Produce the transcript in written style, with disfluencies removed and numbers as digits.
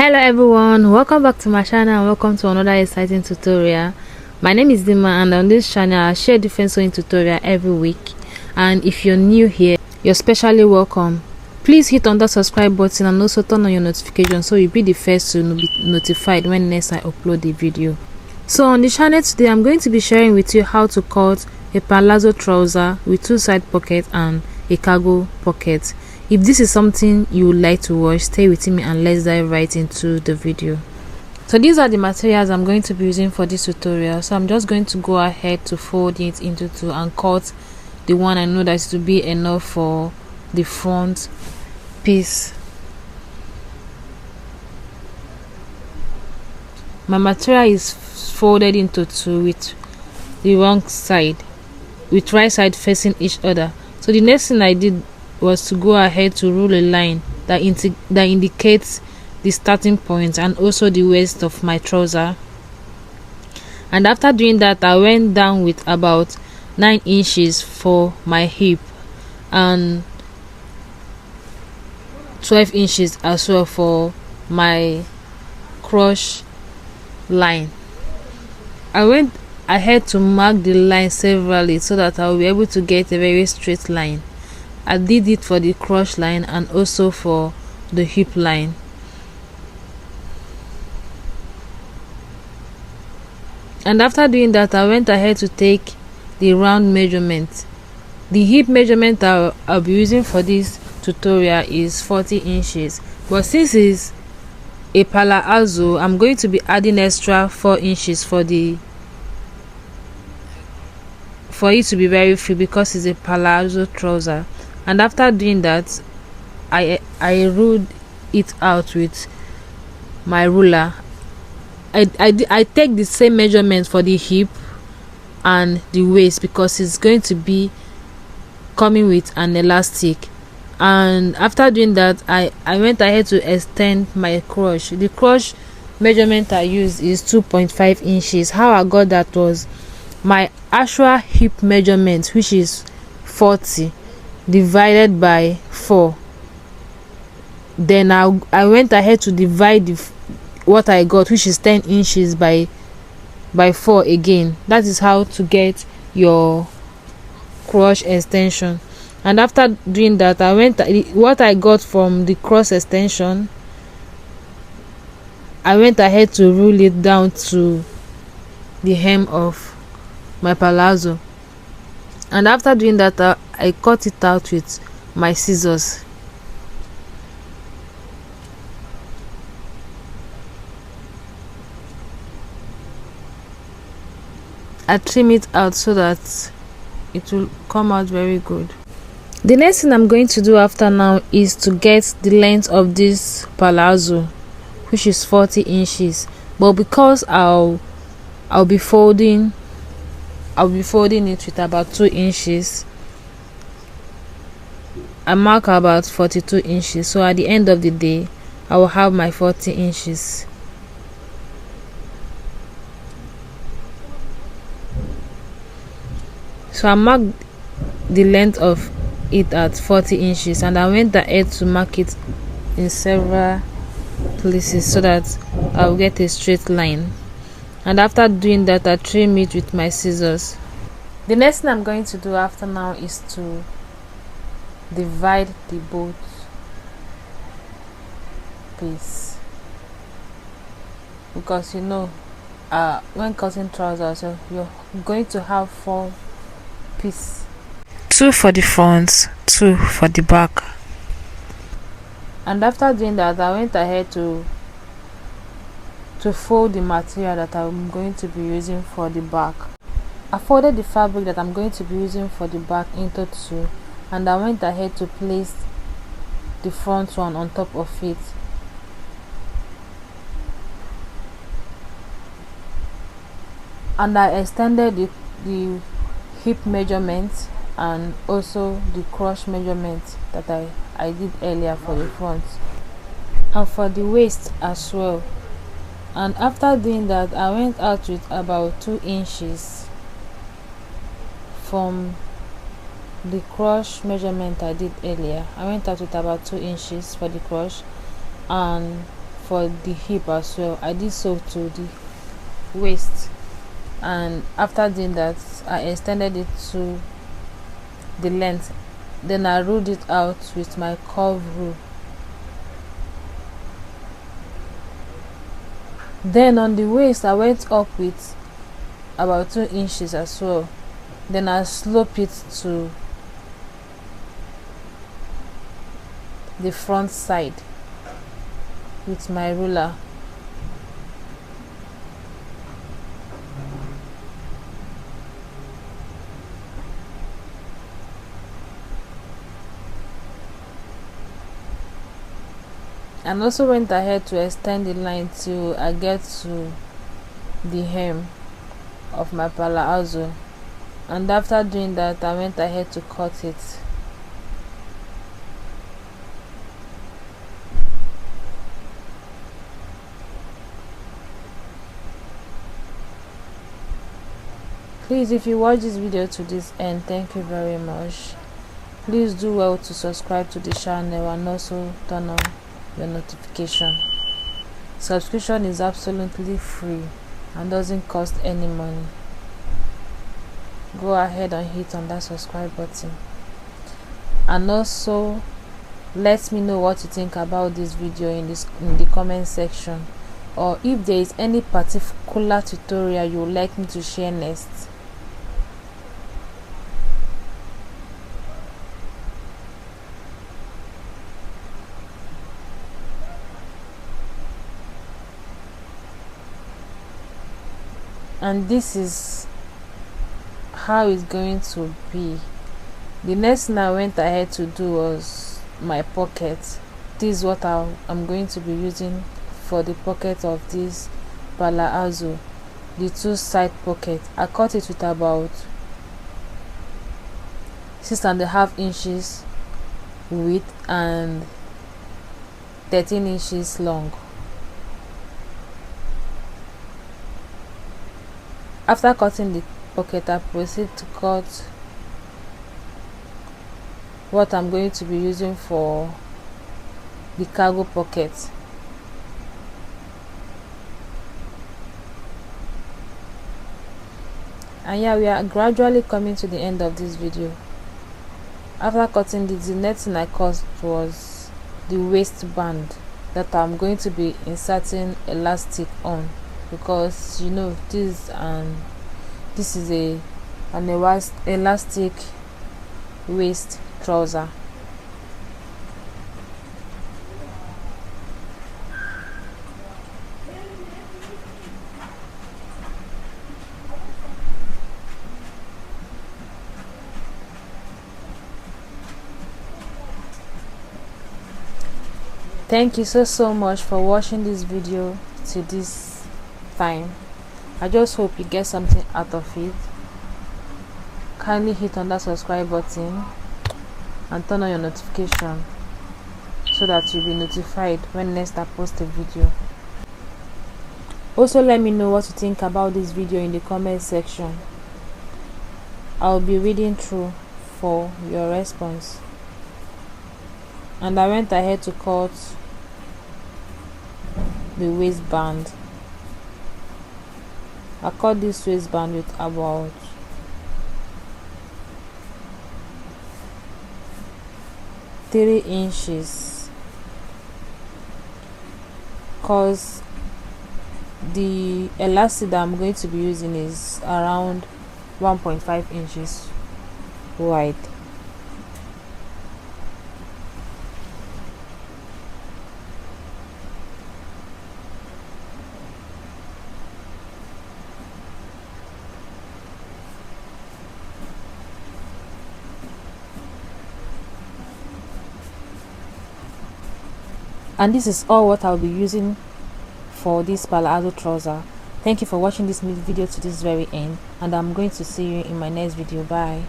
Hello everyone, welcome back to my channel and welcome to another exciting tutorial. My name is Dima and on this channel I share different sewing tutorial every week, and if you're new here, you're specially welcome. Please hit on that subscribe button and also turn on your notifications so you'll be the first to be notified when next I upload the video. So on the channel today I'm going to be sharing with you how to cut a palazzo trouser with two side pockets and a cargo pocket. If this is something you would like to watch, stay with me and let's dive right into the video. So these are the materials I'm going to be using for this tutorial. So I'm just going to go ahead to fold it into two and cut the one I know that it will be enough for the front piece. My material is folded into two with the wrong side, with right side facing each other. So the next thing I did was to go ahead to rule a line that indicates the starting point and also the waist of my trouser. And after doing that, I went down with about 9 inches for my hip and 12 inches as well for my cross line. I went ahead to mark the line severally so that I will be able to get a very straight line. I did it for the cross line and also for the hip line. And after doing that, I went ahead to take the round measurement. The hip measurement I'll be using for this tutorial is 40 inches, but since it's a palazzo, I'm going to be adding extra 4 inches for it to be very free because it's a palazzo trouser. And after doing that, I ruled it out with my ruler. I take the same measurement for the hip and the waist because it's going to be coming with an elastic. And after doing that, I went ahead to extend my cross. The cross measurement I used is 2.5 inches. How I got that was my actual hip measurement, which is 40 divided by 4. Then I went ahead to divide what I got, which is 10 inches by 4 again. That is how to get your cross extension. And after doing that, what I got from the cross extension, I went ahead to rule it down to the hem of my palazzo. And after doing that, I cut it out with my scissors. I trim it out so that it will come out very good. The next thing I'm going to do after now is to get the length of this palazzo, which is 40 inches. But because I'll be folding it with about 2 inches. I mark about 42 inches. So at the end of the day, I will have my 40 inches. So I marked the length of it at 40 inches and I went ahead to mark it in several places so that I'll get a straight line. And after doing that, I trim it with my scissors. The next thing I'm going to do after now is to divide the both piece, because when cutting trousers you're going to have 4 pieces, 2 for the front, 2 for the back. And after doing that, I went ahead to fold the material that I'm going to be using for the back. I folded the fabric that I'm going to be using for the back into 2, and I went ahead to place the front one on top of it. And I extended the hip measurement and also the cross measurement that I did earlier for the front and for the waist as well. And after doing that, I went out with about 2 inches from the cross measurement I did earlier. I went out with about 2 inches for the cross, and for the hip as well. I did so to the waist, and after doing that I extended it to the length. Then I ruled it out with my curve rule. Then on the waist I went up with about 2 inches as well. Then I slope it to the front side with my ruler. And also went ahead to extend the line till I get to the hem of my palazzo, and after doing that I went ahead to cut it. Please, if you watch this video to this end, thank you very much. Please do well to subscribe to the channel and also turn on your notification. Subscription is absolutely free and doesn't cost any money. Go ahead and hit on that subscribe button, and also let me know what you think about this video in the comment section, or if there is any particular tutorial you would like me to share next. And this is how it's going to be. The next thing I went ahead to do was my pocket. This is what I'm going to be using for the pocket of this palazzo, the 2 side pocket. I cut it with about 6.5 inches width and 13 inches long. After cutting the pocket, I proceed to cut what I'm going to be using for the cargo pocket. And yeah, we are gradually coming to the end of this video. After cutting this, the next thing I cut was the waistband that I'm going to be inserting elastic on, because you know this is an elastic waist trouser. Thank you so much for watching this video to this time. I just hope you get something out of it. Kindly hit on that subscribe button and turn on your notification so that you'll be notified when next I post a video. Also, let me know what you think about this video in the comment section. I'll be reading through for your response. And I went ahead to cut the waistband. I cut this waistband with about 3 inches, cause the elastic that I'm going to be using is around 1.5 inches wide. And this is all what I'll be using for this palazzo trouser. Thank you for watching this video to this very end, and I'm going to see you in my next video. Bye.